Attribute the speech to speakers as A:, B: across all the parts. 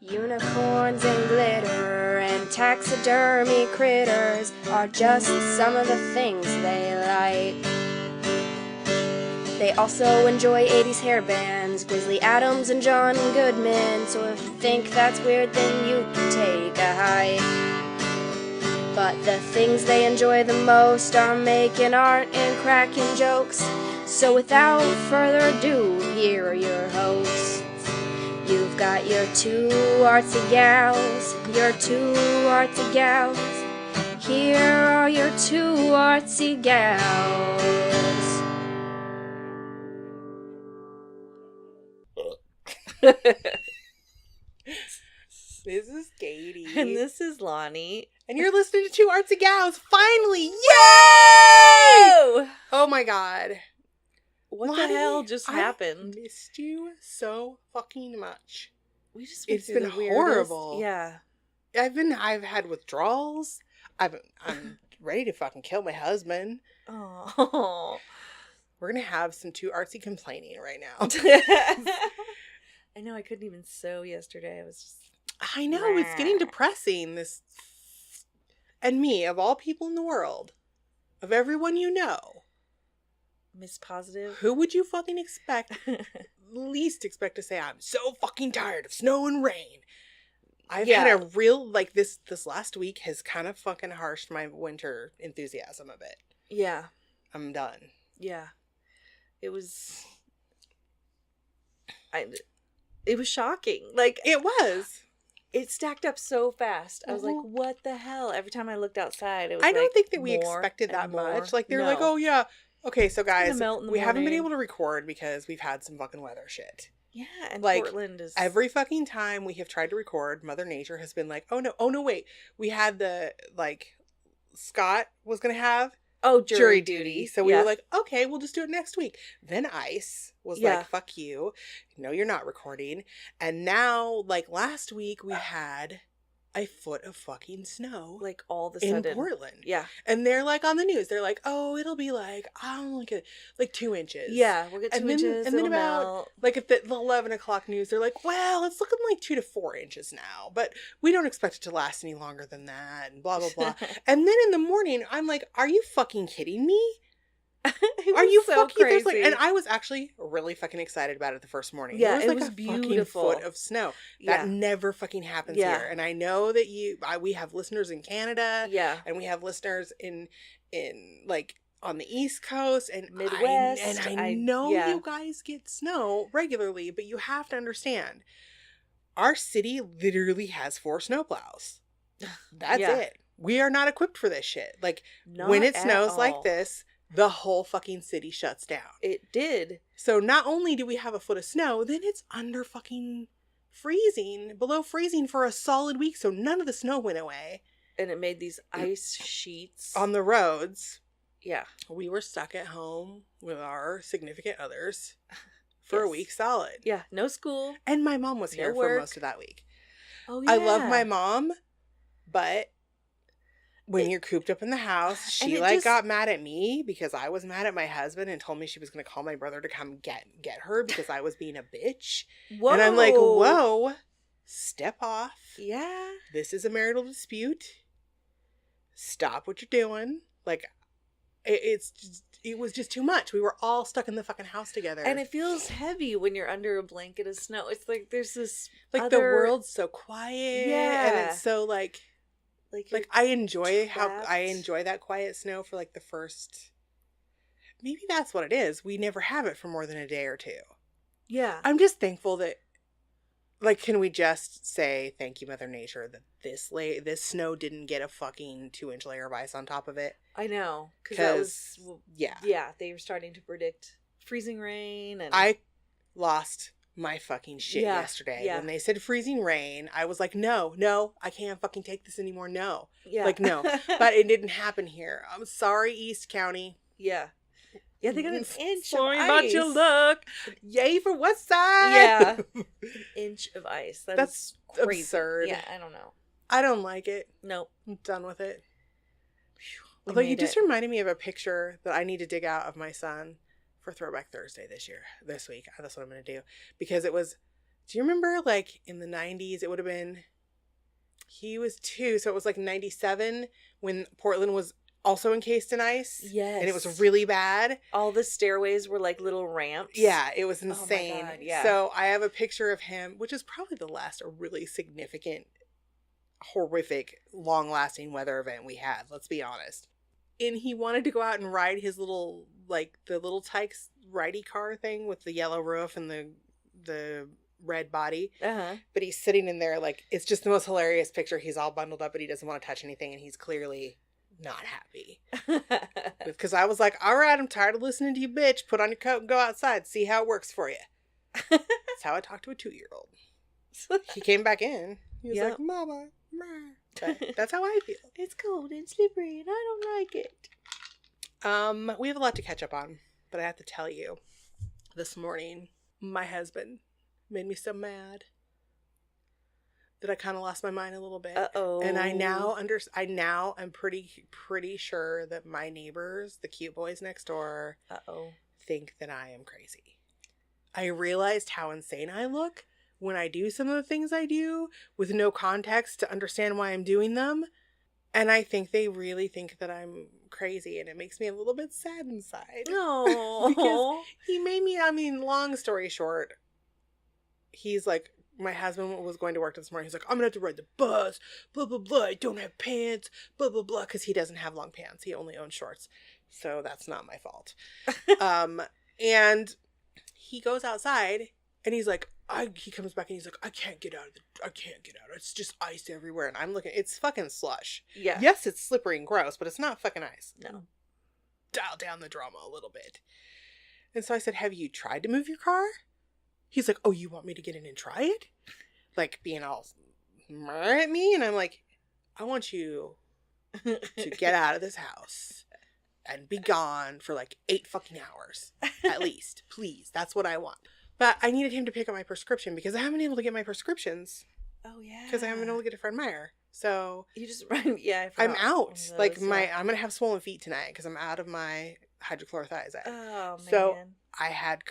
A: Unicorns and glitter and taxidermy critters are just some of the things they like. They also enjoy 80s hair bands, Grizzly Adams and John Goodman, so if you think that's weird then you can take a hike. But the things they enjoy the most are making art and cracking jokes, so without further ado, here are your hosts. You've got your two artsy gals, your two artsy gals. Here are your two artsy gals.
B: This is Katie.
C: And this is Lonnie.
B: And you're listening to Two Artsy Gals. Finally! Yay! Oh my god.
C: What
B: Lonnie,
C: the hell just happened?
B: I missed you so fucking much.
C: We just
B: It's been horrible.
C: Yeah.
B: I've had withdrawals. I'm ready to fucking kill my husband.
C: Oh.
B: We're gonna have some Two Artsy complaining right now.
C: I know I couldn't even sew yesterday. I was just
B: I know, it's getting depressing. This and me, of all people in the world, of everyone you know,
C: Miss Positive.
B: who would you fucking least expect to say, I'm so fucking tired of snow and rain? I've had a real, this last week has kind of fucking harshed my winter enthusiasm a bit.
C: Yeah.
B: I'm done.
C: Yeah. It was shocking.
B: It was.
C: It stacked up so fast. I was like, what the hell? Every time I looked outside, it was
B: I don't think that we expected that much. They're like, oh yeah. Okay, so guys, we haven't been able to record because we've had some fucking weather shit.
C: Yeah, and Portland is...
B: Every fucking time we have tried to record, Mother Nature has been like, oh no, wait. We had the, Scott was going to have jury duty. So we were like, okay, we'll just do it next week. Then Ice was like, fuck you. No, you're not recording. And now, last week we had a foot of fucking snow.
C: All of a sudden.
B: In Portland.
C: Yeah.
B: And they're on the news. They're like, oh, it'll be 2 inches.
C: Yeah, we'll get 2 inches.
B: And then about, at the 11 o'clock news, they're like, well, it's looking like 2 to 4 inches now. But we don't expect it to last any longer than that. And blah, blah, blah. And then in the morning, I'm like, are you fucking kidding me? Are you
C: so
B: fucking
C: crazy?
B: And I was actually really fucking excited about it the first morning.
C: Yeah,
B: it was
C: a
B: beautiful fucking foot of snow. That never fucking happens here. And I know that we have listeners in Canada.
C: Yeah.
B: And we have listeners in on the East Coast and
C: Midwest.
B: I know you guys get snow regularly, but you have to understand, our city literally has 4 snowplows. That's it. We are not equipped for this shit. When it snows like this, the whole fucking city shuts down.
C: It did.
B: So not only do we have a foot of snow, then it's under fucking below freezing for a solid week. So none of the snow went away.
C: And it made these ice sheets.
B: On the roads.
C: Yeah. We
B: were stuck at home with our significant others for a week solid.
C: Yeah. No school.
B: And my mom was here for most of that week.
C: Oh, yeah.
B: I love my mom, but... when you're cooped up in the house, she got mad at me because I was mad at my husband and told me she was going to call my brother to come get her because I was being a bitch. Whoa. And I'm like, whoa, step off.
C: Yeah.
B: This is a marital dispute. Stop what you're doing. It was just too much. We were all stuck in the fucking house together.
C: And it feels heavy when you're under a blanket of snow. It's there's this
B: the world's so quiet. Yeah. And it's so I enjoy that quiet snow for the first, maybe that's what it is. We never have it for more than a day or two.
C: Yeah.
B: I'm just thankful that, can we just say thank you, Mother Nature, that this snow didn't get a fucking 2-inch layer of ice on top of it.
C: I know. Because they were starting to predict freezing rain. And
B: I lost my fucking shit yesterday. When they said freezing rain, I was like, no, I can't fucking take this anymore. No. Yeah. No. But it didn't happen here. I'm sorry, East County.
C: Yeah. Yeah, they got an inch
B: Sorry
C: of ice.
B: about your luck. Yay for West Side.
C: Yeah. An inch of ice.
B: That's
C: crazy.
B: Absurd.
C: Yeah, I don't know.
B: I don't like it.
C: Nope.
B: I'm done with it. Although you just reminded me of a picture that I need to dig out of my son for Throwback Thursday this week. That's what I'm going to do. Because it was Do you remember, like, in the 90s, it would have been, he was 2, so it was like 97 when Portland was also encased in ice.
C: Yes.
B: And it was really bad.
C: All the stairways were like little ramps.
B: Yeah, it was insane.
C: Oh my God, yeah.
B: So I have a picture of him, which is probably the last really significant, horrific, long-lasting weather event we had, let's be honest. And he wanted to go out and ride his little, like, the little Tykes ridey car thing with the yellow roof and the red body. But he's sitting in there, like, it's just the most hilarious picture. He's all bundled up, but he doesn't want to touch anything, and he's clearly not happy. Because I was like, all right, I'm tired of listening to you, bitch. Put on your coat and go outside. See how it works for you. That's how I talk to a 2-year-old. He came back in. He was like, Mama. But that's how I feel.
C: It's cold and slippery and I don't like it.
B: We have a lot to catch up on, but I have to tell you, this morning, my husband made me so mad that I kind of lost my mind a little bit.
C: Uh-oh.
B: And I now am pretty sure that my neighbors, the cute boys next door, think that I am crazy. I realized how insane I look when I do some of the things I do with no context to understand why I'm doing them. And I think they really think that I'm crazy, and it makes me a little bit sad inside.
C: No.
B: Because he made me, long story short, he's like, my husband was going to work this morning. He's like, I'm going to have to ride the bus, blah, blah, blah. I don't have pants, blah, blah, blah. Because he doesn't have long pants. He only owns shorts. So that's not my fault. And he goes outside and he's like, he comes back and he's like, I can't get out. It's just ice everywhere. And I'm looking, it's fucking slush.
C: Yeah.
B: Yes, it's slippery and gross, but it's not fucking ice.
C: No.
B: Dial down the drama a little bit. And so I said, have you tried to move your car? He's like, oh, you want me to get in and try it? Like, being all at me. And I'm like, I want you to get out of this house and be gone for like 8 fucking hours. At least. Please. That's what I want. But I needed him to pick up my prescription because I haven't been able to get my prescriptions.
C: Oh, yeah.
B: Because I haven't been able to get a Fred Meyer. So.
C: You just run, yeah.
B: I'm out. Like, I'm going to have swollen feet tonight because I'm out of my hydrochlorothiazide.
C: Oh, man.
B: So I had,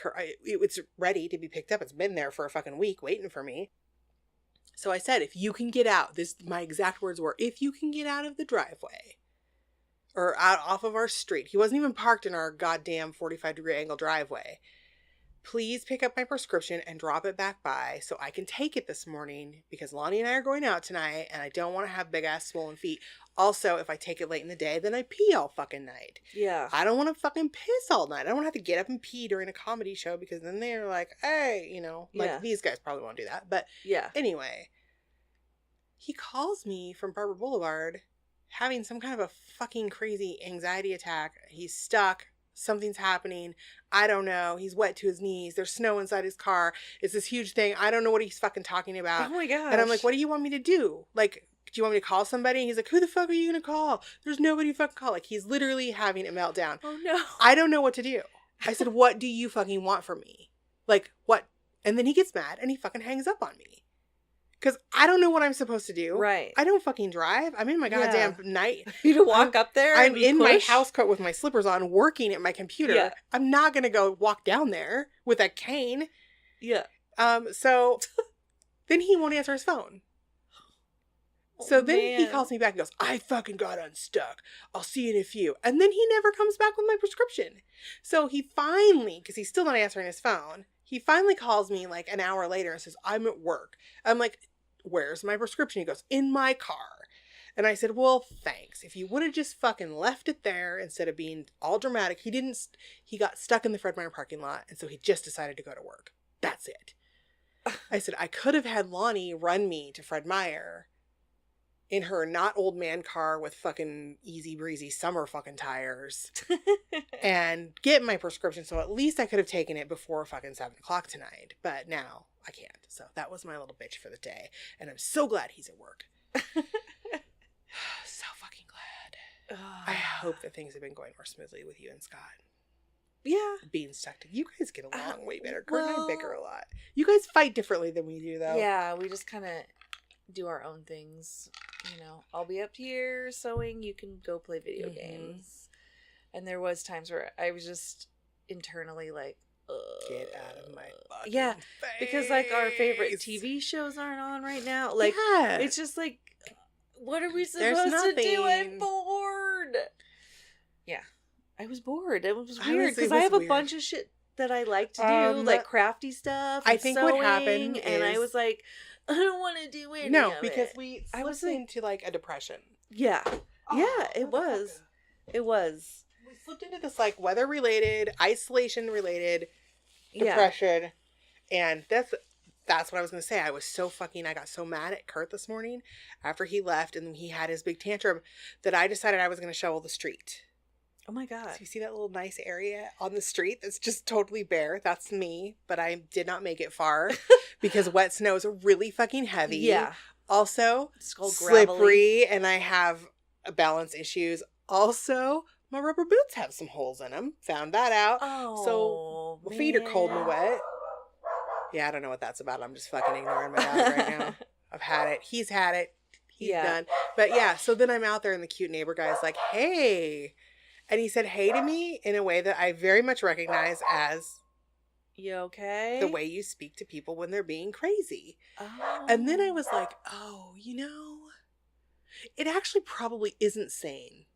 B: it's ready to be picked up. It's been there for a fucking week waiting for me. So I said, if you can get out, my exact words were, if you can get out of the driveway or out off of our street, he wasn't even parked in our goddamn 45-degree angle driveway, please pick up my prescription and drop it back by so I can take it this morning because Lonnie and I are going out tonight and I don't want to have big ass swollen feet. Also, if I take it late in the day, then I pee all fucking night.
C: Yeah.
B: I don't want to fucking piss all night. I don't want to have to get up and pee during a comedy show because then they're like, hey, like these guys probably won't do that. But
C: yeah.
B: Anyway, he calls me from Barber Boulevard having some kind of a fucking crazy anxiety attack. He's stuck. Something's happening. I don't know. He's wet to his knees. There's snow inside his car. It's this huge thing. I don't know what he's fucking talking about.
C: Oh my gosh.
B: And I'm like, what do you want me to do? Like, do you want me to call somebody? And he's like, who the fuck are you going to call? There's nobody to fucking call. Like, he's literally having a meltdown.
C: Oh no.
B: I don't know what to do. I said, what do you fucking want from me? Like, what? And then he gets mad and he fucking hangs up on me. Because I don't know what I'm supposed to do.
C: Right.
B: I don't fucking drive. I'm in my goddamn night.
C: You to walk up there?
B: I'm in my house coat with my slippers on, working at my computer.
C: Yeah.
B: I'm not going to go walk down there with a cane.
C: Yeah.
B: So then he won't answer his phone. So then he calls me back and goes, I fucking got unstuck. I'll see you in a few. And then he never comes back with my prescription. So he finally, because he's still not answering his phone, he finally calls me like an hour later and says, I'm at work. I'm like, where's my prescription? He goes, in my car. And I said, well, thanks. If you would have just fucking left it there instead of being all dramatic. He got stuck in the Fred Meyer parking lot. And so he just decided to go to work. That's it. I said, I could have had Lonnie run me to Fred Meyer in her not old man car with fucking easy breezy summer fucking tires and get my prescription. So at least I could have taken it before fucking 7 o'clock tonight. But now I can't. So that was my little bitch for the day. And I'm so glad he's at work. So fucking glad. I hope that things have been going more smoothly with you and Scott.
C: Yeah.
B: Being stuck. You guys get along way better. Kurt and I bicker a lot. You guys fight differently than we do, though.
C: Yeah, we just kind of do our own things. I'll be up here sewing. You can go play video games. And there was times where I was just internally like,
B: Get out of my fucking face.
C: Because like our favorite TV shows aren't on right now. Like, it's just like, what are we supposed to do? I'm bored. Yeah, I was bored. It was weird because I have a bunch of shit that I like to do, like crafty stuff. I think sewing, what happened, and I was like, I don't want to do it.
B: No, because I was into like a depression.
C: Yeah, it was. It was.
B: We slipped into this like weather-related, isolation-related depression, and that's what I was gonna say. I got so mad at Kurt this morning after he left and he had his big tantrum that I decided I was gonna shovel the street.
C: Oh my god!
B: So you see that little nice area on the street that's just totally bare? That's me, but I did not make it far because wet snow is really fucking heavy. Yeah. Also, slippery, and I have balance issues. Also, my rubber boots have some holes in them. Found that out. Oh, so my feet are cold and wet. Yeah, I don't know what that's about. I'm just fucking ignoring my dog right now. I've had it. He's had it. He's done. But yeah, so then I'm out there and the cute neighbor guy's like, hey. And he said hey to me in a way that I very much recognize as,
C: you okay?
B: The way you speak to people when they're being crazy. Oh. And then I was like, oh, it actually probably isn't sane.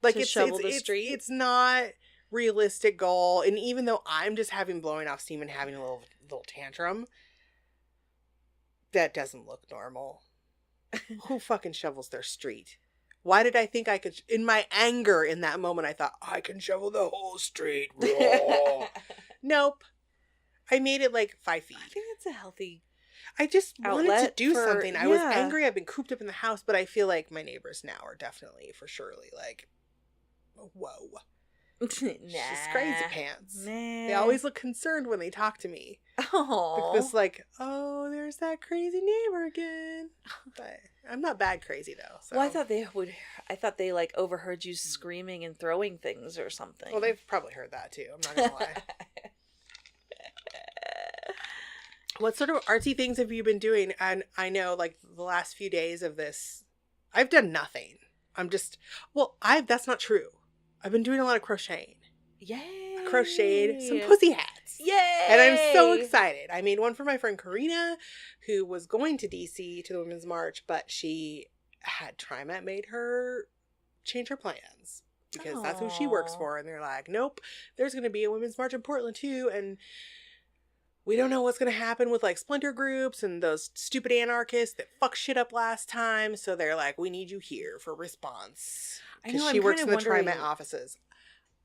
B: Like
C: to shovel the street?
B: It's not realistic goal. And even though I'm just blowing off steam and having a little tantrum, that doesn't look normal. Who fucking shovels their street? Why did I think I could, in my anger in that moment, I thought, I can shovel the whole street. Nope. I made it like 5 feet.
C: I think that's a healthy
B: I just wanted to do something. I was angry. I've been cooped up in the house, but I feel like my neighbors now are definitely, for surely, like, whoa. She's crazy pants. Nah. They always look concerned when they talk to me. Oh. It's like, oh, there's that crazy neighbor again. But I'm not bad crazy though. So.
C: Well, I thought they like overheard you screaming and throwing things or something.
B: Well, they've probably heard that too. I'm not gonna lie. What sort of artsy things have you been doing? And I know like the last few days of this, I've done nothing. That's not true. I've been doing a lot of crocheting.
C: Yay!
B: I crocheted some pussy hats.
C: Yay!
B: And I'm so excited. I made one for my friend Karina, who was going to DC to the Women's March, but she had TriMet made her change her plans because that's who she works for. And they're like, nope, there's going to be a Women's March in Portland too. And we don't know what's going to happen with like splinter groups and those stupid anarchists that fucked shit up last time. So they're like, we need you here for response. Because she works in the TriMet offices.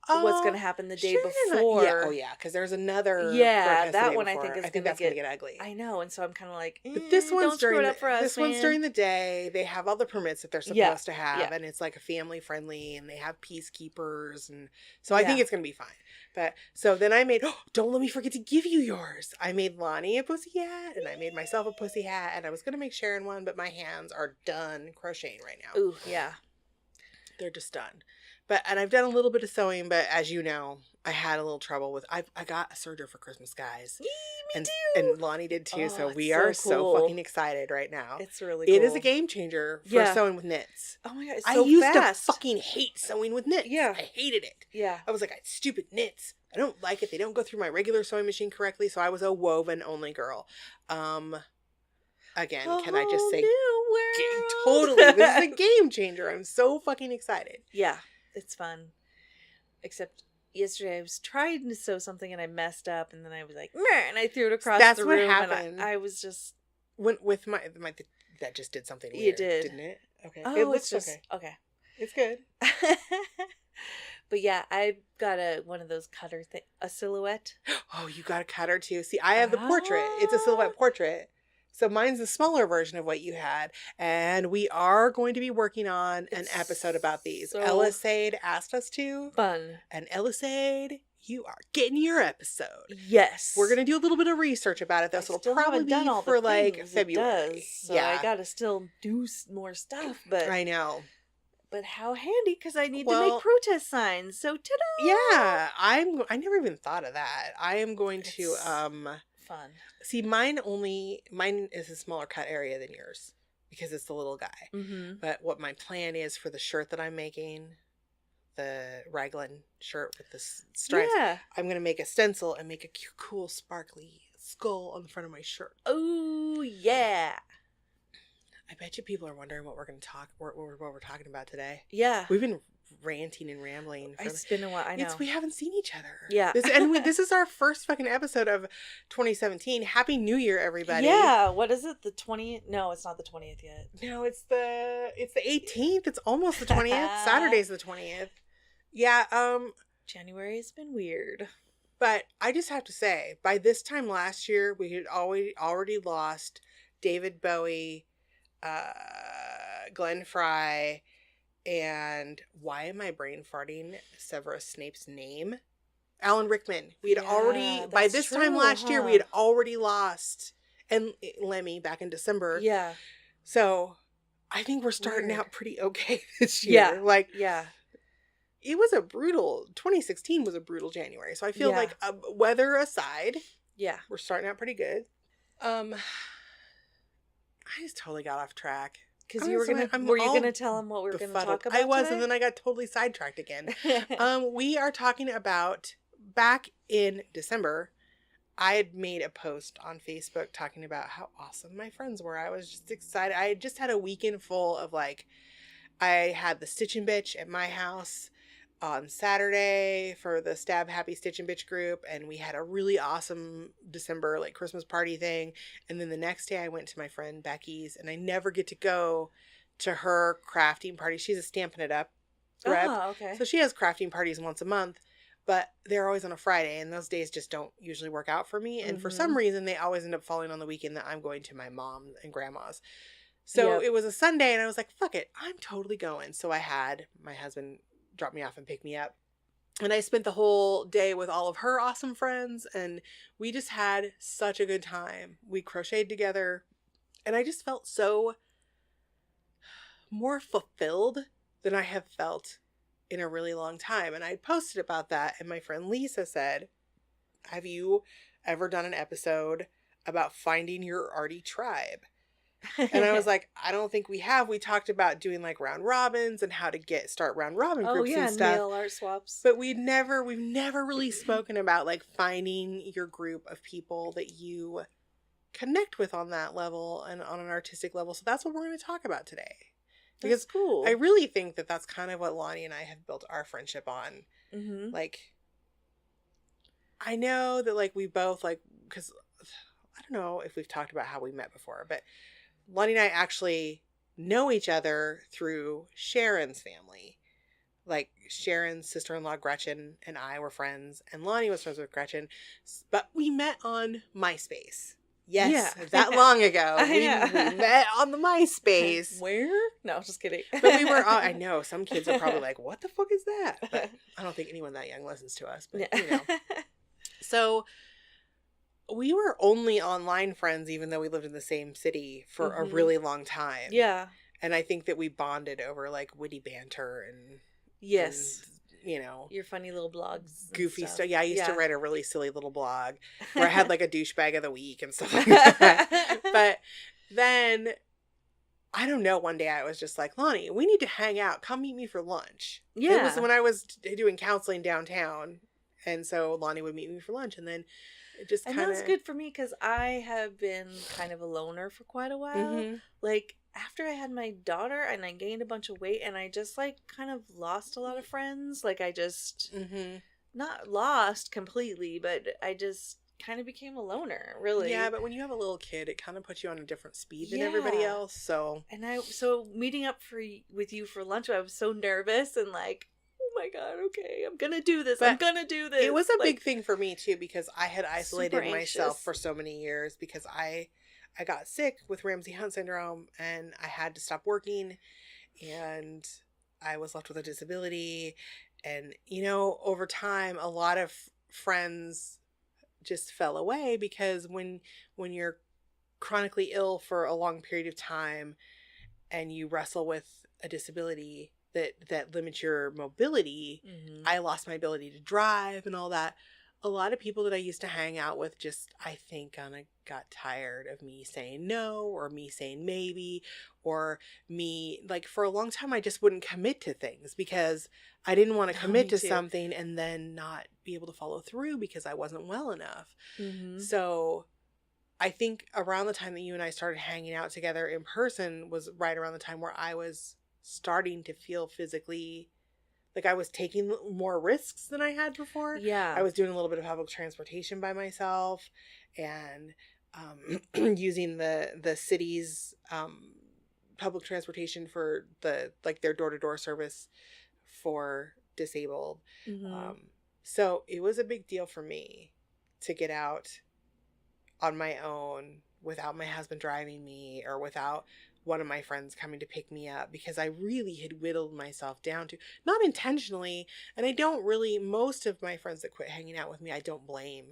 C: What's going to happen the day before?
B: Yeah. Oh yeah, because there's another.
C: Yeah, that one I think is
B: going to get ugly.
C: I know, and so I'm kind of like,
B: but this one's during one's during the day. They have all the permits that they're supposed to have, and it's like a family friendly, and they have peacekeepers, and so I think it's going to be fine. But so then I made. Don't let me forget to give you yours. I made Lonnie a pussy hat, and I made myself a pussy hat, and I was going to make Sharon one, but my hands are done crocheting right now.
C: Ooh, yeah.
B: They're just done. And I've done a little bit of sewing, but as you know, I had a little trouble with, I got a serger for Christmas, guys.
C: Me too.
B: And Lonnie did too, so we are so fucking excited right now.
C: It's really cool.
B: It is a game changer for sewing with knits.
C: Oh my god, it's so
B: I used to fucking hate sewing with knits.
C: Yeah.
B: I hated it.
C: Yeah.
B: I was like, stupid knits. I don't like it. They don't go through my regular sewing machine correctly, so I was a woven only girl. Again, can I just say, totally, this is a game changer. I'm so fucking excited.
C: Yeah. It's fun. Except yesterday I was trying to sew something and I messed up and then I was like, meh, and I threw it across the room. That's what happened. And I was just...
B: With my that just did something weird.
C: It did.
B: Didn't it? Okay.
C: Oh,
B: it looks
C: just... Okay.
B: It's good.
C: But yeah, I got one of those cutter a silhouette.
B: Oh, you got a cutter too. See, I have the portrait. It's a silhouette portrait. So mine's the smaller version of what you had. And we are going to be working on an episode about these. So Ellisade asked us to.
C: Fun.
B: And Ellisade, you are getting your episode.
C: Yes.
B: We're going to do a little bit of research about it, though. So it'll probably be for like February.
C: So I got to still do more stuff. But
B: I know.
C: But how handy, because I need to make protest signs. So ta-da!
B: Yeah. I never even thought of that. I am going to...
C: Fun.
B: See, mine is a smaller cut area than yours because it's the little guy. Mm-hmm. But what my plan is for the shirt that I'm making, the raglan shirt with the stripes. Yeah. I'm going to make a stencil and make a cool sparkly skull on the front of my shirt.
C: Oh, yeah.
B: I bet you people are wondering what we're going to what we're talking about today.
C: Yeah.
B: We've been ranting and rambling.
C: It's been a while. I know.
B: We haven't seen each other.
C: Yeah.
B: This is our first fucking episode of 2017. Happy New Year, everybody.
C: Yeah. What is it? The 20th? No, it's not the 20th yet.
B: No, it's the 18th. It's almost the 20th. Saturday's the 20th. Yeah.
C: January has been weird.
B: But I just have to say, by this time last year, we had already lost David Bowie, Glenn Frey, and why am I brain farting Severus Snape's name? Alan Rickman. We had already, by this time last year, we had already lost, and Lemmy back in December.
C: Yeah.
B: So I think we're starting out pretty okay this year.
C: Yeah.
B: It was 2016 was a brutal January. So I feel like weather aside, we're starting out pretty good. I just totally got off track.
C: Because were you gonna tell him what we were gonna talk about?
B: I was,
C: today?
B: And then I got totally sidetracked again. We are talking about, back in December, I had made a post on Facebook talking about how awesome my friends were. I was just excited. I had just had a weekend full of I had the Stitch and Bitch at my house on Saturday for the Stab Happy Stitch and Bitch group, and we had a really awesome December Christmas party thing. And then the next day I went to my friend Becky's, and I never get to go to her crafting party. She's a Stampin' It Up rep.
C: Oh, okay.
B: So she has crafting parties once a month, but they're always on a Friday, and those days just don't usually work out for me. And for some reason, they always end up falling on the weekend that I'm going to my mom and grandma's. So it was a Sunday, and I was like, fuck it, I'm totally going. So I had my husband drop me off and pick me up. And I spent the whole day with all of her awesome friends, and we just had such a good time. We crocheted together, and I just felt so more fulfilled than I have felt in a really long time. And I posted about that, and my friend Lisa said, have you ever done an episode about finding your arty tribe? And I was like, I don't think we have. We talked about doing round robins and how to start round robin groups and stuff.
C: Nail art swaps.
B: But we've never really spoken about finding your group of people that you connect with on that level and on an artistic level. So that's what we're going to talk about today. Because
C: that's cool.
B: I really think that that's kind of what Lonnie and I have built our friendship on.
C: Mm-hmm.
B: I know that we both because I don't know if we've talked about how we met before, but Lonnie and I actually know each other through Sharon's family. Sharon's sister-in-law Gretchen and I were friends, and Lonnie was friends with Gretchen, but we met on MySpace. Yes, that long ago. We met on the MySpace.
C: Where? No, just kidding.
B: But we were all, I know, some kids are probably like, what the fuck is that? But I don't think anyone that young listens to us, but So we were only online friends, even though we lived in the same city for a really long time.
C: Yeah.
B: And I think that we bonded over witty banter and
C: yes,
B: and,
C: your funny little blogs,
B: goofy stuff. Yeah, I used to write a really silly little blog where I had a douchebag of the week and stuff like that. But then I don't know. One day I was just like, Lonnie, we need to hang out. Come meet me for lunch.
C: Yeah.
B: It was when I was doing counseling downtown, and so Lonnie would meet me for lunch, and then.
C: And that's good for me because I have been kind of a loner for quite a while. Mm-hmm. After I had my daughter and I gained a bunch of weight and I just kind of lost a lot of friends. I just not lost completely, but I just kind of became a loner, really.
B: Yeah, but when you have a little kid, it kind of puts you on a different speed than everybody else. So
C: meeting up with you for lunch, I was so nervous and oh my God, okay, I'm gonna do this. It
B: was a big thing for me too, because I had isolated myself for so many years because I got sick with Ramsay Hunt syndrome and I had to stop working and I was left with a disability. And, over time, a lot of friends just fell away because when you're chronically ill for a long period of time and you wrestle with a disability that limits your mobility, I lost my ability to drive and all that. a lot of people that I used to hang out with just, I think, kind of got tired of me saying no, or me saying maybe, or me, like, for a long time, I just wouldn't commit to things because I didn't want to commit to something and then not be able to follow through because I wasn't well enough. Mm-hmm. So I think around the time that you and I started hanging out together in person was right around the time where I was starting to feel physically like I was taking more risks than I had before.
C: Yeah.
B: I was doing a little bit of public transportation by myself and using the city's public transportation for their door-to-door service for disabled. Mm-hmm. So it was a big deal for me to get out on my own without my husband driving me or without one of my friends coming to pick me up, because I really had whittled myself down to, not intentionally, and I don't really, most of my friends that quit hanging out with me, I don't blame.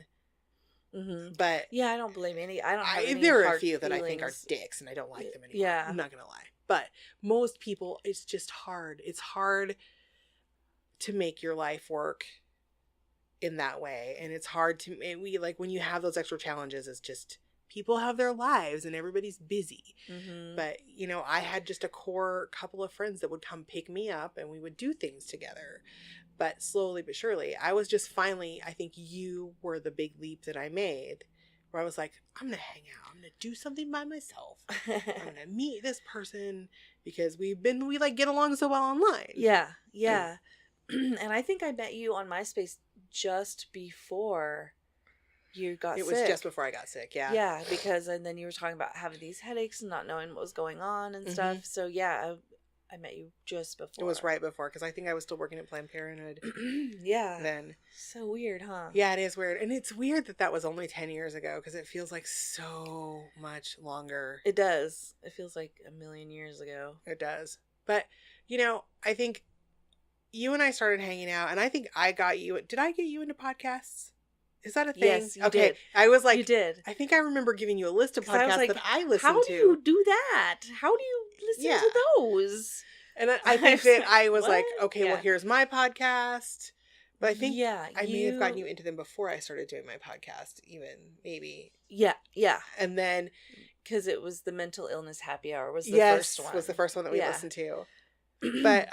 B: Mm-hmm. But
C: yeah, I don't blame any. I don't have any
B: there are
C: hard
B: a few that
C: feelings.
B: I think are dicks and I don't like them anymore.
C: Yeah.
B: I'm not gonna lie. But most people, it's just hard. It's hard to make your life work in that way, and it's hard to, and we, like, when you have those extra challenges, it's just, people have their lives and everybody's busy. Mm-hmm. But, you know, I had just a core couple of friends that would come pick me up and we would do things together. But slowly but surely, I was just finally, I think you were the big leap that I made, where I was like, I'm going to hang out. I'm going to do something by myself. I'm going to meet this person because we like get along so well online.
C: Yeah. Yeah. And I think I met you on MySpace just before you got sick.
B: It was just before I got sick, yeah.
C: Yeah, because, and then you were talking about having these headaches and not knowing what was going on and stuff. Mm-hmm. So, yeah, I met you just before.
B: It was right before, because I think I was still working at Planned Parenthood.
C: Yeah.
B: Then.
C: So weird, huh?
B: Yeah, it is weird. And it's weird that was only 10 years ago, because it feels like so much longer.
C: It does. It feels like a million years ago.
B: It does. But, you know, I think you and I started hanging out, and I think I got you. Did I get you into podcasts? Is that a thing?
C: Yes, you did.
B: I was like,
C: you did.
B: I think I remember giving you a list of podcasts that I listened to.
C: How do you do that? How do you listen to those?
B: And I think that I was like, okay, well, here's my podcast. But I think I may have gotten you into them before I started doing my podcast, even, maybe.
C: Yeah, yeah.
B: And then,
C: because it was the mental illness happy hour was the first one.
B: Was the first one that we listened to. But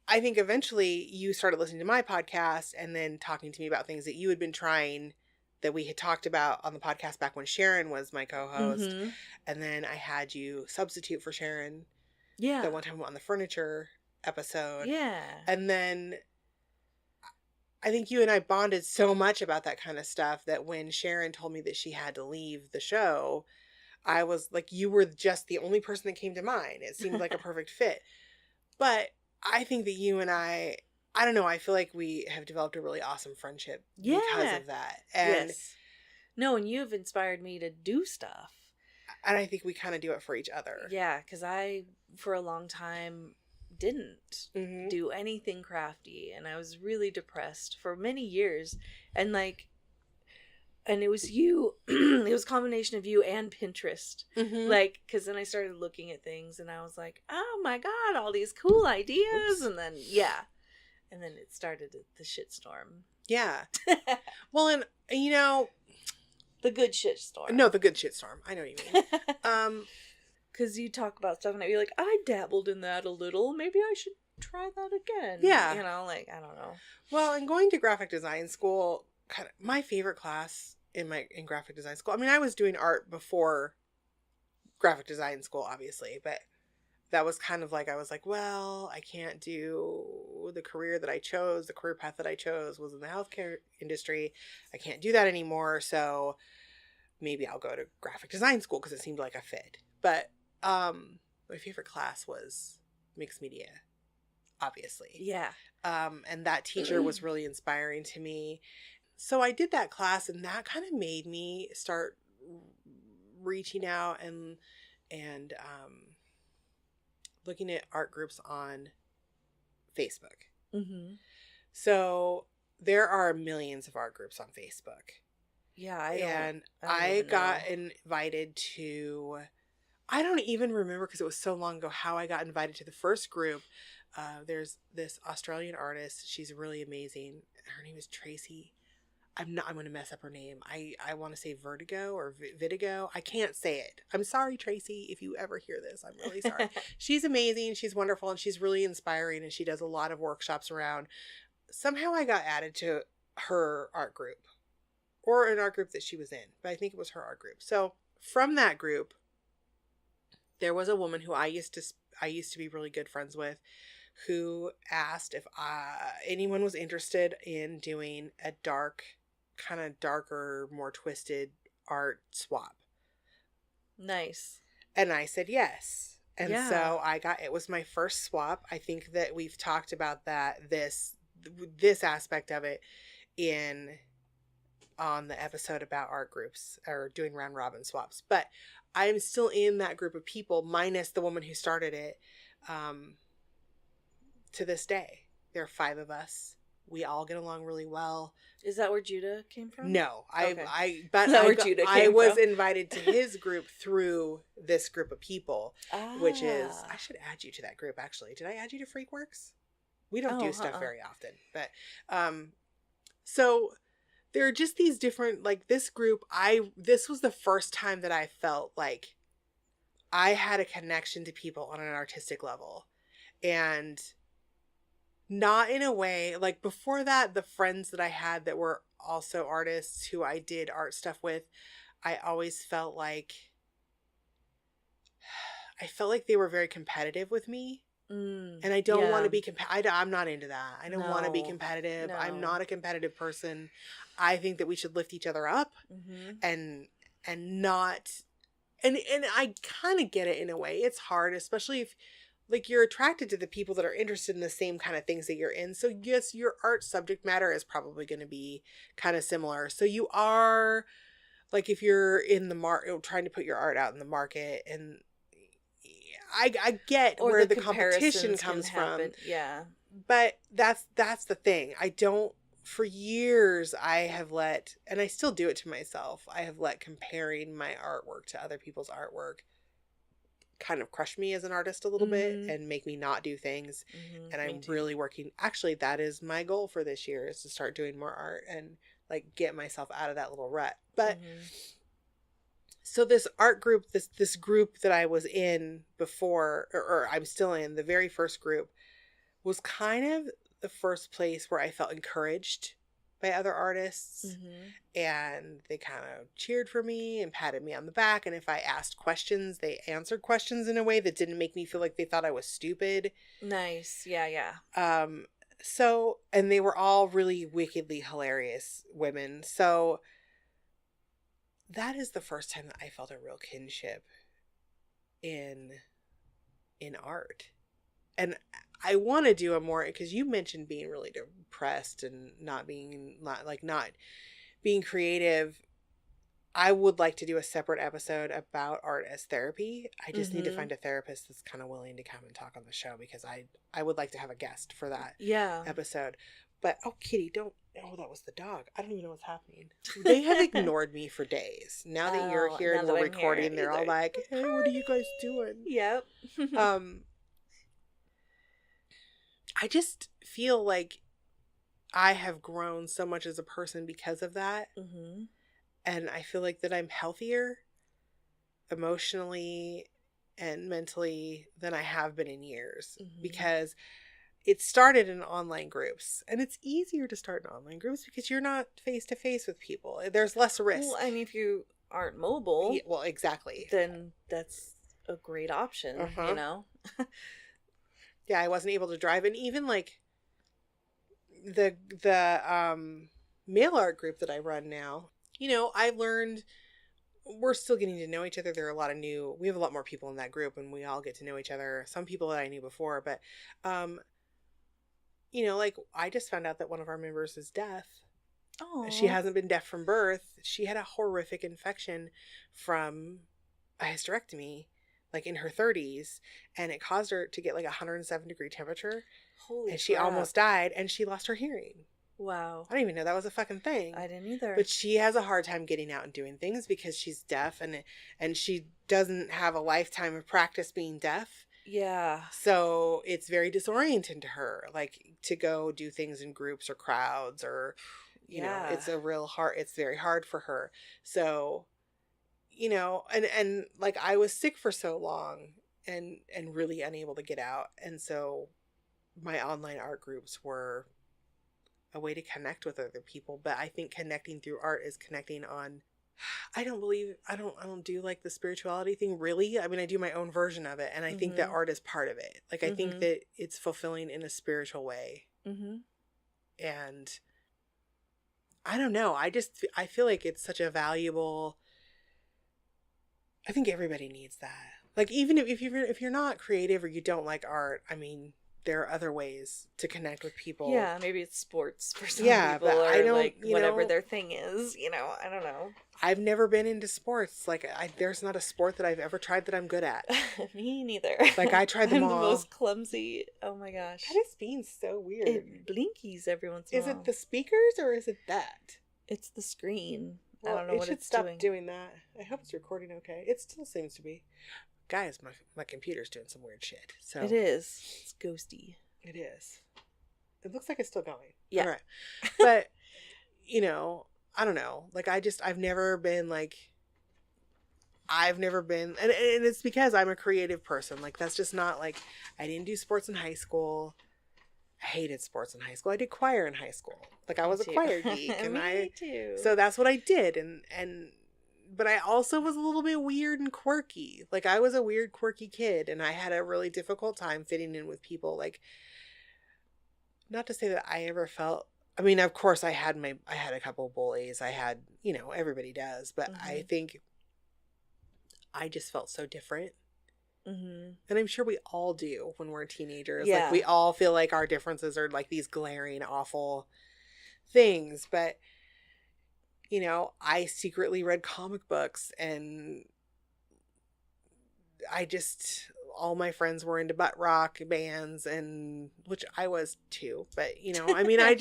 B: I think eventually you started listening to my podcast and then talking to me about things that you had been trying, that we had talked about on the podcast back when Sharon was my co-host. Mm-hmm. And then I had you substitute for Sharon.
C: Yeah.
B: That one time on the furniture episode.
C: Yeah.
B: And then I think you and I bonded so much about that kind of stuff that when Sharon told me that she had to leave the show, I was like, you were just the only person that came to mind. It seemed like a perfect fit. But I think that you and I don't know, I feel like we have developed a really awesome friendship because of that. And
C: no, and you've inspired me to do stuff.
B: And I think we kind of do it for each other.
C: Yeah, because I, for a long time, didn't do anything crafty. And I was really depressed for many years. And it was you, it was a combination of you and Pinterest. Mm-hmm. Like, because then I started looking at things and I was like, oh my God, all these cool ideas. Oops. And then, and then it started the shitstorm.
B: Yeah. Well, and, you know.
C: The good shitstorm.
B: No, the good shitstorm. I know what you mean.
C: Because you talk about stuff and I'd be like, I dabbled in that a little. Maybe I should try that again.
B: Yeah.
C: You know, like, I don't know.
B: Well, and going to graphic design school, kind of my favorite class in graphic design school. I mean, I was doing art before graphic design school, obviously, but that was kind of like, I was like, well, I can't do the career that I chose. The career path that I chose was in the healthcare industry. I can't do that anymore. So maybe I'll go to graphic design school because it seemed like a fit. But my favorite class was mixed media, obviously.
C: Yeah.
B: And that teacher was really inspiring to me. So I did that class, and that kind of made me start reaching out and looking at art groups on Facebook. Mm-hmm. So there are millions of art groups on Facebook.
C: Yeah,
B: I got invited to. I don't even remember because it was so long ago how I got invited to the first group. There's this Australian artist. She's really amazing. Her name is Tracy. I'm going to mess up her name. I want to say Vertigo or Vitigo. I can't say it. I'm sorry, Tracy, if you ever hear this. I'm really sorry. She's amazing. She's wonderful, and she's really inspiring, and she does a lot of workshops around. Somehow I got added to her art group, or an art group that she was in, but I think it was her art group. So from that group, there was a woman who I used to be really good friends with, who asked if anyone was interested in doing a kind of darker, more twisted art swap.
C: Nice.
B: And I said yes. And so it was my first swap. I think that we've talked about this aspect of it on the episode about art groups or doing round robin swaps. But I am still in that group of people, minus the woman who started it. To this day, there are 5 of us. We all get along really well.
C: Is that where Judah came from?
B: No,
C: Okay.
B: I was invited to his group through this group of people, which is, I should add you to that group. Actually, did I add you to Freakworks? We don't do stuff very often, but so there are just these different, like, this group. This was the first time that I felt like I had a connection to people on an artistic level, and not in a way, like, before that, the friends that I had that were also artists who I did art stuff with, I always felt like they were very competitive with me. And I don't want to be I'm not into that. I don't want to be competitive. No. I'm not a competitive person. I think that we should lift each other up and not, and I kind of get it in a way. It's hard, especially if, like, you're attracted to the people that are interested in the same kind of things that you're in. So yes, your art subject matter is probably going to be kind of similar. So you are, like, if you're in the market, trying to put your art out in the market, and I get or where the competition comes from.
C: Yeah.
B: But that's the thing. For years, I have let, and I still do it to myself, I have let comparing my artwork to other people's artwork kind of crush me as an artist a little bit and make me not do things. And I'm really working. Actually, that is my goal for this year, is to start doing more art and, like, get myself out of that little rut. But so this art group, this group that I was in before, or I'm still in, the very first group, was kind of the first place where I felt encouraged by other artists, and they kind of cheered for me and patted me on the back, and if I asked questions, they answered questions in a way that didn't make me feel like they thought I was stupid.
C: Nice. Yeah.
B: So, and they were all really wickedly hilarious women. So that is the first time that I felt a real kinship in art. And I want to do a more, because you mentioned being really depressed and not being creative. I would like to do a separate episode about art as therapy. I just need to find a therapist that's kind of willing to come and talk on the show, because I would like to have a guest for that episode. But, oh, Kitty, that was the dog. I don't even know what's happening. They have ignored me for days. Now that you're here and we're recording, they're all like, hey, what are you guys doing?
C: Yep.
B: I just feel like I have grown so much as a person because of that. And I feel like that I'm healthier emotionally and mentally than I have been in years, because it started in online groups, and it's easier to start in online groups because you're not face to face with people. There's less risk.
C: Well, and if you aren't mobile,
B: well, exactly,
C: then that's a great option, you know?
B: Yeah, I wasn't able to drive. And even, like, the mail art group that I run now, you know, I learned, we're still getting to know each other. There are we have a lot more people in that group, and we all get to know each other. Some people that I knew before, but, you know, like, I just found out that one of our members is deaf. Oh. She hasn't been deaf from birth. She had a horrific infection from a hysterectomy, like, in her 30s, and it caused her to get, like, 107-degree temperature.
C: Holy
B: and she almost died, and she lost her hearing.
C: Wow.
B: I didn't even know that was a fucking thing.
C: I didn't either.
B: But she has a hard time getting out and doing things because she's deaf, and she doesn't have a lifetime of practice being deaf.
C: Yeah.
B: So it's very disorienting to her, like, to go do things in groups or crowds or You know, it's very hard for her. So, you know, and like I was sick for so long and really unable to get out. And so my online art groups were a way to connect with other people. But I think connecting through art is connecting on, I don't do like the spirituality thing really. I mean, I do my own version of it. And I think that art is part of it. Like, I think that it's fulfilling in a spiritual way. And I don't know. I feel like it's such a valuable, I think everybody needs that. Like, even if you're not creative or you don't like art, I mean, there are other ways to connect with people.
C: Yeah, maybe it's sports for some people, or I don't, like whatever their thing is. You know, I don't know.
B: I've never been into sports. Like, there's not a sport that I've ever tried that I'm good at.
C: Me neither.
B: Like, I tried them all.
C: I'm the most clumsy. Oh my gosh.
B: That is being so weird.
C: It blinkies every once in a while.
B: Is it the speakers or is it that?
C: It's the screen.
B: Well,
C: I don't know what it's doing.
B: It should stop doing that. I hope it's recording okay. It still seems to be. Guys, my computer's doing some weird shit. So
C: it is. It's ghosty.
B: It is. It looks like it's still going.
C: Yeah.
B: All right. But, you know, I don't know. Like, I've never been, and it's because I'm a creative person. Like, that's just not, like, I didn't do sports in high school. I hated sports in high school. I did choir in high school. Like, I was a choir geek. And
C: Me too.
B: So that's what I did. But I also was a little bit weird and quirky. Like, I was a weird, quirky kid, and I had a really difficult time fitting in with people. Like, not to say that I ever felt, I mean, of course I had a couple of bullies. I had, you know, everybody does, but I think I just felt so different. And I'm sure we all do when we're teenagers.
C: Yeah.
B: Like, we all feel like our differences are like these glaring, awful things, but you know, I secretly read comic books, and all my friends were into butt rock bands, and which I was too, but you know, I mean, I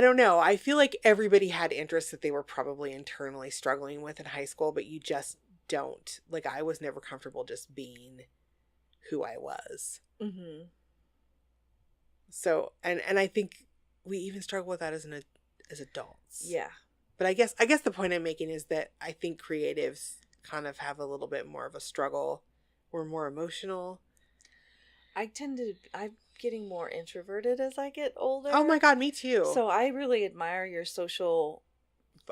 B: don't know. I feel like everybody had interests that they were probably internally struggling with in high school, but you just don't. Like, I was never comfortable just being who I was. So, and I think we even struggle with that as adults.
C: Yeah.
B: But I guess the point I'm making is that I think creatives kind of have a little bit more of a struggle. We're more emotional. I'm
C: getting more introverted as I get older.
B: Oh my God, me too.
C: So I really admire your social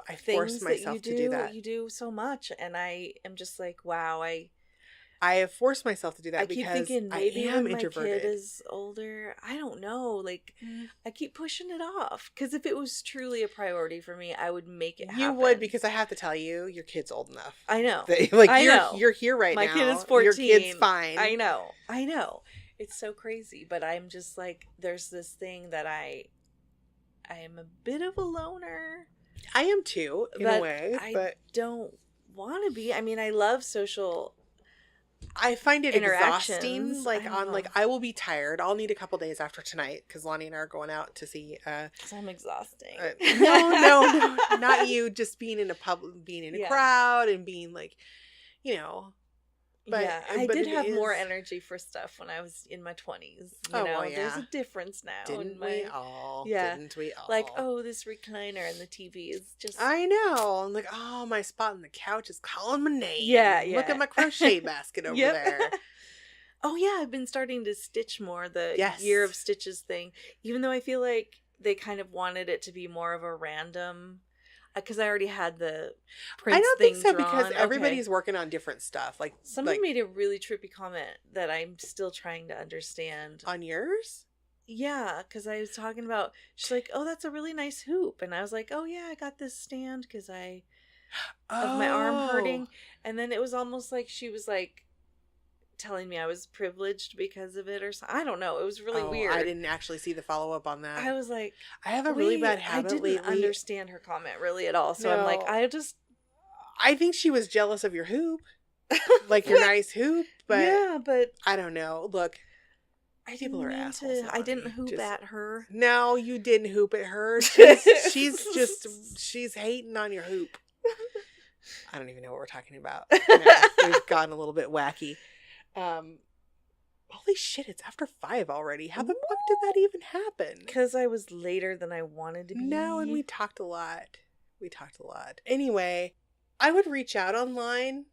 B: I force myself to do that.
C: You do so much, and I am just like, wow,
B: I have forced myself to do that
C: keep
B: because
C: thinking maybe
B: I am
C: when
B: introverted.
C: My kid is older, I don't know. Like, I keep pushing it off because if it was truly a priority for me, I would make it happen.
B: You would, because I have to tell you, your kid's old enough.
C: I know.
B: You're here right now.
C: My kid is 14.
B: Your kid's fine.
C: I know. It's so crazy, but I'm just like, there's this thing that I am a bit of a loner.
B: I am too, in a way.
C: I don't want to be. I mean, I love social.
B: I find it exhausting. I will be tired. I'll need a couple days after tonight because Lonnie and I are going out to see.
C: Because I'm exhausting.
B: No, not you. Just being in a crowd and being like, you know. But,
C: yeah, I did have more energy for stuff when I was in my 20s. There's a difference now.
B: Didn't we all?
C: Like, oh, this recliner and the TV is just.
B: I know. I'm like, oh, my spot on the couch is calling my name.
C: Yeah.
B: Look at my crochet basket over there.
C: Oh yeah, I've been starting to stitch more. The Year of Stitches thing, even though I feel like they kind of wanted it to be more of a random. Because I already had the Prince.
B: I don't think so
C: drawn.
B: because everybody's working on different stuff. Like
C: someone made a really trippy comment that I'm still trying to understand.
B: On yours?
C: Yeah, because I was talking about. She's like, "Oh, that's a really nice hoop," and I was like, "Oh yeah, I got this stand because of my arm hurting." And then it was almost like she was like telling me I was privileged because of it or something. I don't know. It was really weird.
B: I didn't actually see the follow-up on that.
C: I was like,
B: I have a really bad habit lately.
C: I didn't understand her comment really at all. So I'm like,
B: I think she was jealous of your hoop. Like your nice hoop. But
C: yeah, but
B: I don't know. Look, people are assholes.
C: I didn't hoop at her.
B: No, you didn't hoop at her. She's hating on your hoop. I don't even know what we're talking about. We've gotten a little bit wacky. Holy shit, it's after 5 already. How the fuck did that even happen?
C: Because I was later than I wanted to be.
B: No, and we talked a lot. Anyway, I would reach out online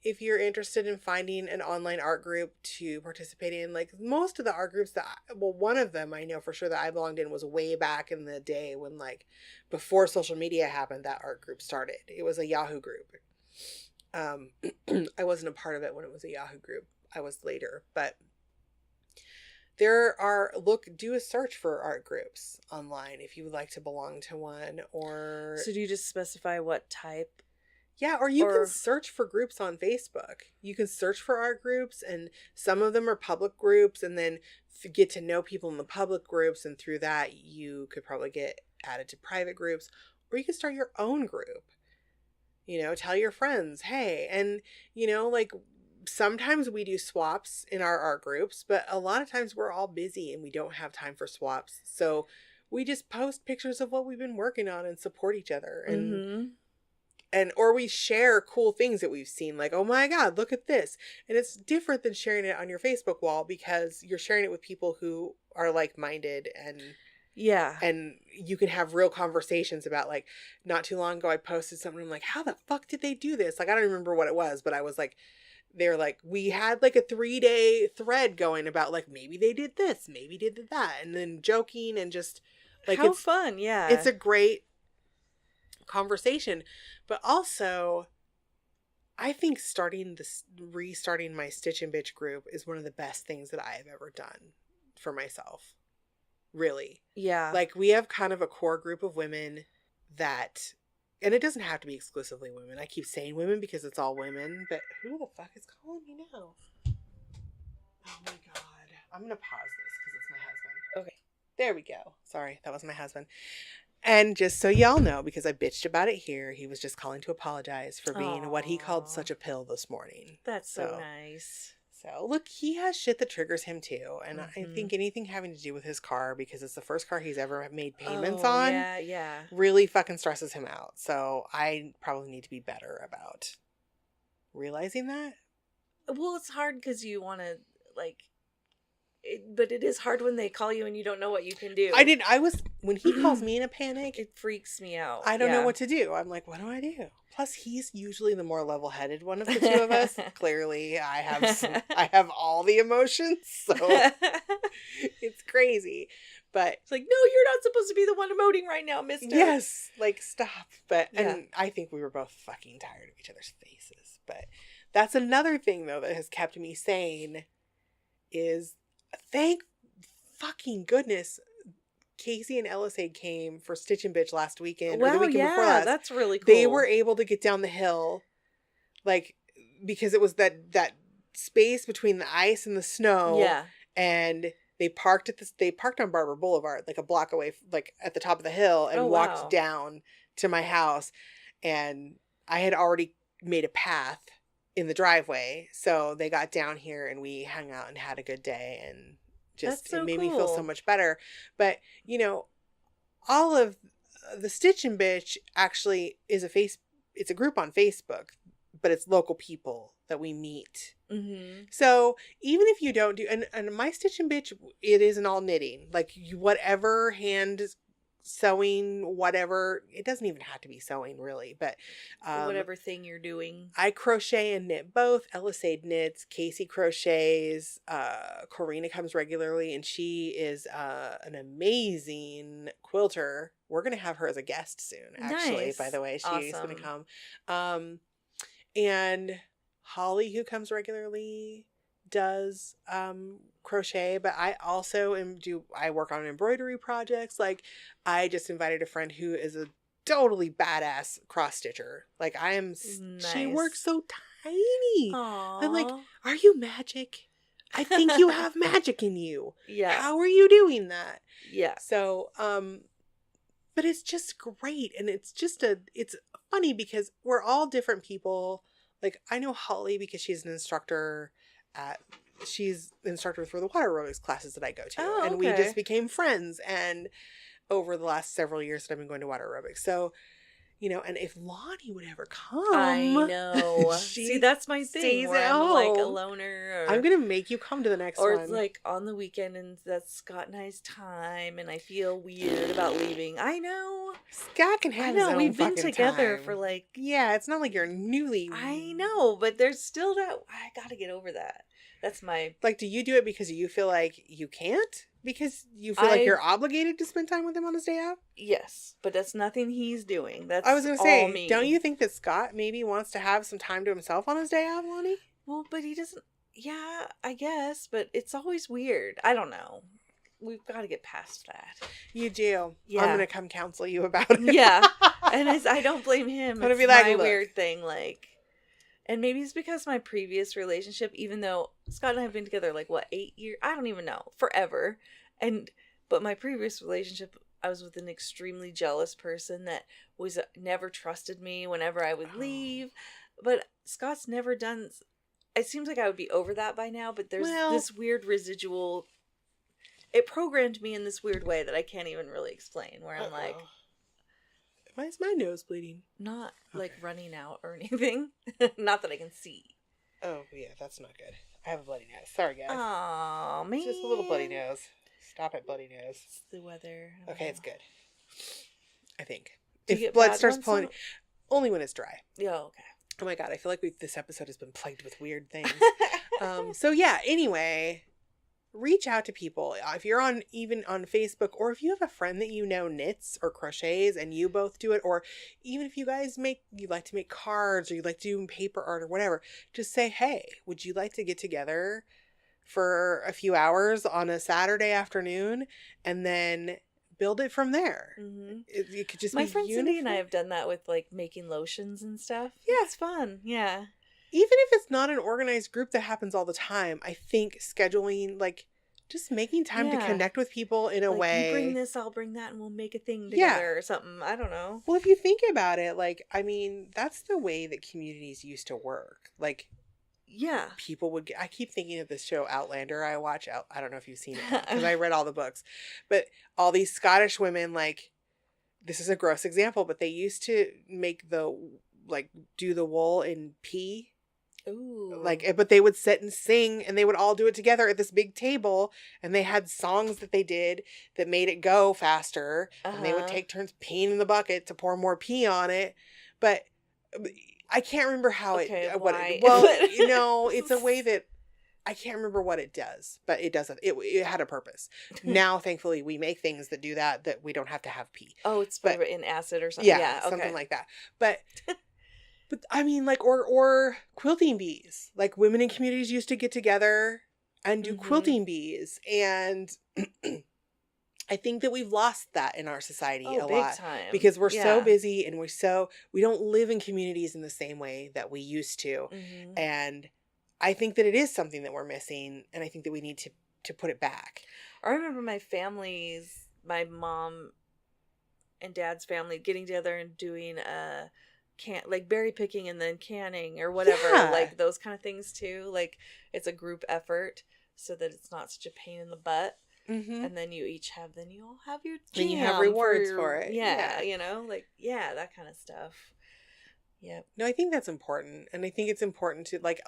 B: if you're interested in finding an online art group to participate in. Like, most of the art groups one of them I know for sure that I belonged in was way back in the day when, like, before social media happened, that art group started. It was a Yahoo group. I wasn't a part of it when it was a Yahoo group. I was later, but do a search for art groups online if you would like to belong to one. Or
C: so do you just specify what type?
B: Yeah, or you can search for groups on Facebook. You can search for art groups, and some of them are public groups, and then get to know people in the public groups, and through that you could probably get added to private groups, or you can start your own group. You know, tell your friends, hey, and you know, like, sometimes we do swaps in our art groups, but a lot of times we're all busy and we don't have time for swaps. So we just post pictures of what we've been working on and support each other. And or we share cool things that we've seen, like, oh my God, look at this. And it's different than sharing it on your Facebook wall, because you're sharing it with people who are like-minded, and
C: yeah,
B: and you can have real conversations about, like, not too long ago I posted something, I'm like, how the fuck did they do this? Like, I don't remember what it was, but I was like, they're like, we had like a 3-day thread going about, like, maybe they did this, maybe they did that, and then joking, and just like,
C: how fun. Yeah,
B: it's a great conversation. But also, I think restarting my Stitch and Bitch group is one of the best things that I have ever done for myself. Really.
C: Yeah.
B: Like, we have kind of a core group of women that, and it doesn't have to be exclusively women. I keep saying women because it's all women, but who the fuck is calling me now? Oh my God. I'm going to pause this because it's my husband.
C: Okay.
B: There we go. Sorry, that was my husband. And just so y'all know, because I bitched about it here, he was just calling to apologize for being what he called such a pill this morning.
C: That's so nice.
B: So, look, he has shit that triggers him too. And I think anything having to do with his car, because it's the first car he's ever made payments on, really fucking stresses him out. So I probably need to be better about realizing that.
C: Well, it's hard because you want to, like, but it is hard when they call you and you don't know what you can do.
B: When he calls me in a panic,
C: it freaks me out.
B: I don't know what to do. I'm like, what do I do? Plus, he's usually the more level-headed one of the two of us. Clearly, I have all the emotions, so it's crazy. But
C: it's like, no, you're not supposed to be the one emoting right now, mister.
B: Yes, like, stop. But and I think we were both fucking tired of each other's faces. But that's another thing, though, that has kept me sane is, thank fucking goodness, Casey and Ellisade came for Stitch and Bitch last weekend, or the weekend before last.
C: That's really cool.
B: They were able to get down the hill, like, because it was that space between the ice and the snow.
C: Yeah.
B: And they parked on Barber Boulevard, like a block away, like at the top of the hill, and walked down to my house. And I had already made a path in the driveway, so they got down here and we hung out and had a good day, and just it made me feel so much better. But you know, all of the Stitch and Bitch actually is it's a group on Facebook, but it's local people that we meet.
C: Mm-hmm.
B: So even if you don't do, and my Stitch and Bitch, it isn't all knitting, like, whatever hand sewing, whatever, it doesn't even have to be sewing really, but
C: whatever thing you're doing.
B: I crochet and knit both. Ellisade knits, Casey crochets, Corina comes regularly, and she is an amazing quilter. We're gonna have her as a guest soon, actually. Nice. By the way, she's gonna come. And Holly, who comes regularly, does crochet, but I also I work on embroidery projects. Like, I just invited a friend who is a totally badass cross stitcher. Like, I am nice. She works so tiny.
C: Aww.
B: I'm like, are you magic? I think you have magic in you.
C: Yeah.
B: How are you doing that?
C: Yeah.
B: So but it's just great, and it's funny because we're all different people. Like, I know Holly because she's an instructor she's the instructor for the water aerobics classes that I go to.
C: Oh, okay.
B: And we just became friends, and over the last several years that I've been going to water aerobics. So, You know, and if Lonnie would ever come,
C: I know. See, that's my thing. Where I'm like a loner.
B: I'm gonna make you come to the next one.
C: Or it's like on the weekend, and that's Scott and I's time, and I feel weird about leaving. I know.
B: Scott can have his own
C: we've been
B: fucking
C: together
B: time.
C: for like.
B: Yeah, it's not like you're newly.
C: I know, but there's still that. I gotta get over that. That's my.
B: Like, do you do it because you feel like you can't? Because you feel like you're obligated to spend time with him on his day off?
C: Yes, but that's nothing he's doing. That's
B: I was going to say,
C: me.
B: Don't you think that Scott maybe wants to have some time to himself on his day off, Lonnie?
C: Well, but he doesn't. Yeah, I guess, but it's always weird. I don't know. We've got to get past that.
B: You do. Yeah. I'm going to come counsel you about it.
C: Yeah, and I don't blame him. It's my weird thing, like. And maybe it's because my previous relationship, even though Scott and I have been together like 8 years? I don't even know, forever. But my previous relationship, I was with an extremely jealous person that was never trusted me whenever I would leave. But Scott's never done. It seems like I would be over that by now, but there's this weird residual. It programmed me in this weird way that I can't even really explain. Where I'm like.
B: Why is my nose bleeding?
C: Not like running out or anything. Not that I can see.
B: Oh, yeah, that's not good. I have a bloody nose. Sorry, guys.
C: Aw, man.
B: It's just a little bloody nose. Stop it, bloody nose.
C: It's the weather.
B: Okay, it's good. I think.
C: If
B: blood starts pulling, only when it's dry.
C: Yeah, okay.
B: Oh my God, I feel like this episode has been plagued with weird things. So yeah, anyway, reach out to people. If you're even on Facebook, or if you have a friend that you know knits or crochets and you both do it, or even if you guys you like to make cards or you like to do paper art or whatever, just say, hey, would you like to get together for a few hours on a Saturday afternoon and then build it from there?
C: Mm-hmm.
B: It could just
C: my
B: be
C: friend Cindy and I have done that with like making lotions and stuff. Yeah, it's fun. Yeah.
B: Even if it's not an organized group that happens all the time, I think scheduling, like, just making time to connect with people in a way.
C: You bring this, I'll bring that, and we'll make a thing together or something. I don't know.
B: Well, if you think about it, like, I mean, that's the way that communities used to work. Like,
C: yeah.
B: People would I keep thinking of this show Outlander I watch. I don't know if you've seen it because I read all the books. But all these Scottish women, like, this is a gross example, but they used to make do the wool in pea.
C: Ooh.
B: Like, but they would sit and sing, and they would all do it together at this big table, and they had songs that they did that made it go faster, and they would take turns peeing in the bucket to pour more pee on it. But I can't remember how it's a way that I can't remember what it does, but it doesn't. It had a purpose. Now, thankfully, we make things that do that we don't have to have pee.
C: Oh, it's in acid or something. Yeah,
B: something like that. But I mean, like, or quilting bees. Like, women in communities used to get together and do quilting bees. And I think that we've lost that in our society a lot.
C: Time.
B: Because we're so busy and we don't live in communities in the same way that we used to. Mm-hmm. And I think that it is something that we're missing. And I think that we need to put it back.
C: I remember my mom and dad's family getting together and doing like berry picking and then canning or whatever, like those kind of things too. Like, it's a group effort so that it's not such a pain in the butt. Mm-hmm. And then you all have your jam.
B: Then you have rewards for it.
C: Yeah, you know, like, that kind of stuff. Yeah.
B: No, I think that's important. And I think it's important to, like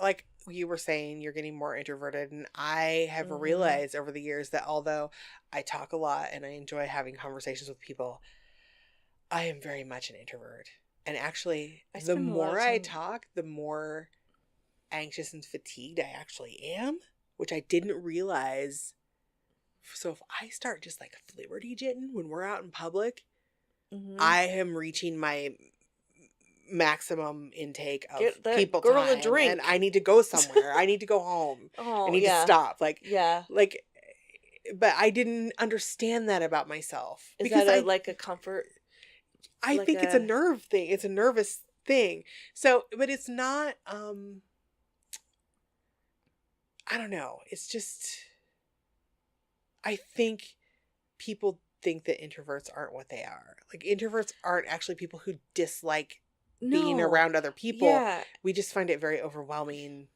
B: you were saying, you're getting more introverted. And I have realized over the years that although I talk a lot and I enjoy having conversations with people, I am very much an introvert. And actually, the more I talk, the more anxious and fatigued I actually am, which I didn't realize. So if I start just like flibberty-jitting when we're out in public, I am reaching my maximum intake of people time.
C: A drink.
B: And I need to go somewhere. I need to go home. I need to stop. But I didn't understand that about myself.
C: Is that like a comfort?
B: I think it's a nerve thing. It's a nervous thing. So, but it's not, I don't know. It's just, I think people think that introverts aren't what they are. Like, introverts aren't actually people who dislike being around other people. Yeah. We just find it very overwhelming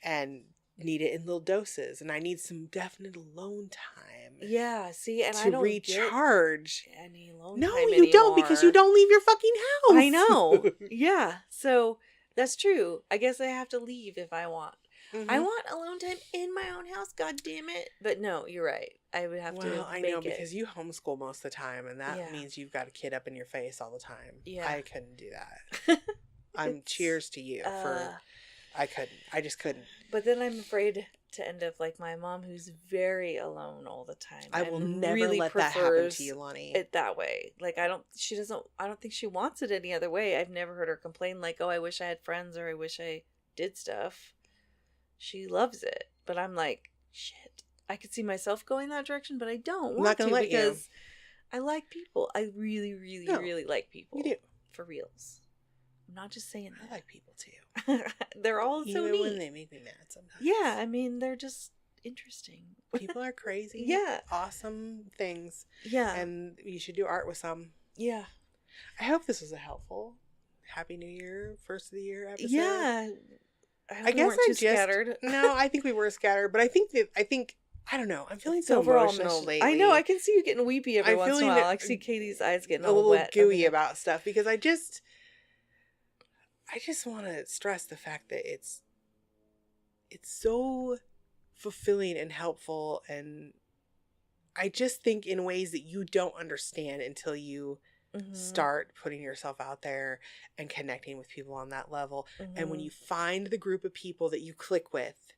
B: and need it in little doses, and I need some definite alone time.
C: Yeah, see, and
B: to
C: I don't
B: recharge.
C: get any alone
B: no,
C: time
B: you
C: anymore.
B: don't, because you don't leave your fucking house.
C: I know. Yeah, so that's true. I guess I have to leave if I want. Mm-hmm. I want alone time in my own house. God damn it! But no, you're right. I would have to. Well, I know
B: because you homeschool most of the time, and that means you've got a kid up in your face all the time. Yeah, I couldn't do that. Cheers to you for. I couldn't. I just couldn't.
C: But then I'm afraid to end up like my mom, who's very alone all the time.
B: I will never really let that happen to you, Lonnie.
C: It that way. Like I don't think she wants it any other way. I've never heard her complain like, "Oh, I wish I had friends," or "I wish I did stuff." She loves it, but I'm like, shit. I could see myself going that direction, but I don't want to because I like people. I really, really, really like people.
B: You do.
C: For reals. I'm not just saying that.
B: I like people too.
C: They're all so neat.
B: Even when they make me mad sometimes.
C: Yeah, I mean, they're just interesting.
B: People are crazy.
C: Yeah.
B: Awesome things.
C: Yeah.
B: And you should do art with some.
C: Yeah.
B: I hope this was a helpful Happy New Year, first of the year episode.
C: Yeah.
B: I guess I just scattered. No, I think we were scattered, but I don't know. I'm feeling so emotional lately.
C: I know. I can see you getting weepy every once in a while. I see Katie's eyes getting
B: a
C: little wet.
B: Gooey about stuff because I just want to stress the fact that it's so fulfilling and helpful, and I just think in ways that you don't understand until you start putting yourself out there and connecting with people on that level. And when you find the group of people that you click with,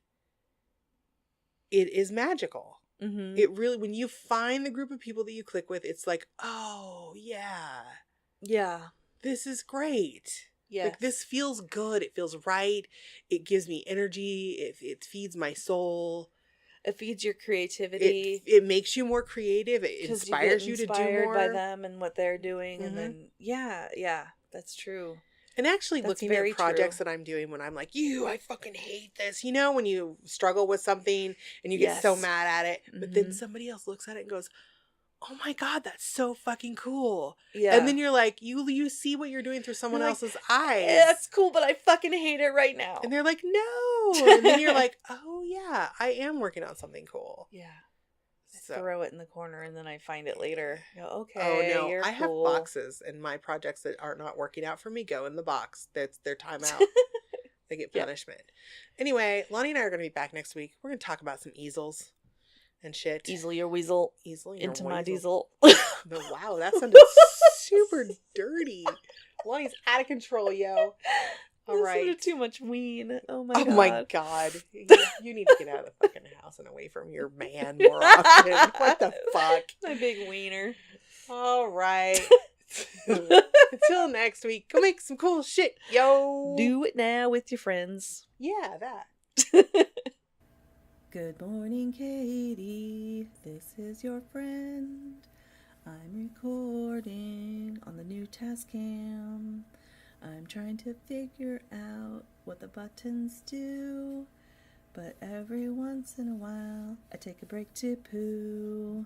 B: it is magical. It really, when you find the group of people that you click with, it's like, oh yeah, this is great. Yeah, like this feels good. It feels right. It gives me energy. It feeds my soul.
C: It feeds your creativity.
B: It makes you more creative. It inspires you to do more
C: by them and what they're doing. And then, yeah, that's true.
B: And actually looking at projects that I'm doing when I'm like, I fucking hate this. You know, when you struggle with something and you get so mad at it, but then somebody else looks at it and goes, oh my God, that's so fucking cool. Yeah. And then you're like, you see what you're doing through someone else's eyes.
C: Yeah, that's cool, but I fucking hate it right now.
B: And they're like, no. And then you're like, oh yeah, I am working on something cool.
C: Yeah. So. Throw it in the corner and then I find it later. Go, okay.
B: Oh no, I have boxes, and my projects that are not working out for me go in the box. That's their timeout. They get punishment. Anyway, Lonnie and I are going to be back next week. We're going to talk about some easels and shit.
C: Easel your weasel. Into my diesel.
B: Wow, that sounded super dirty. Lonnie's out of control, yo. All right.
C: Too much ween. Oh my
B: god. You need to get out of the fucking house and away from your man more often. What the fuck?
C: My big wiener.
B: All right. Until next week, go make some cool shit, yo.
C: Do it now with your friends.
B: Yeah, that.
C: Good morning, Katie. This is your friend. I'm recording on the new Tascam. I'm trying to figure out what the buttons do, but every once in a while I take a break to poo.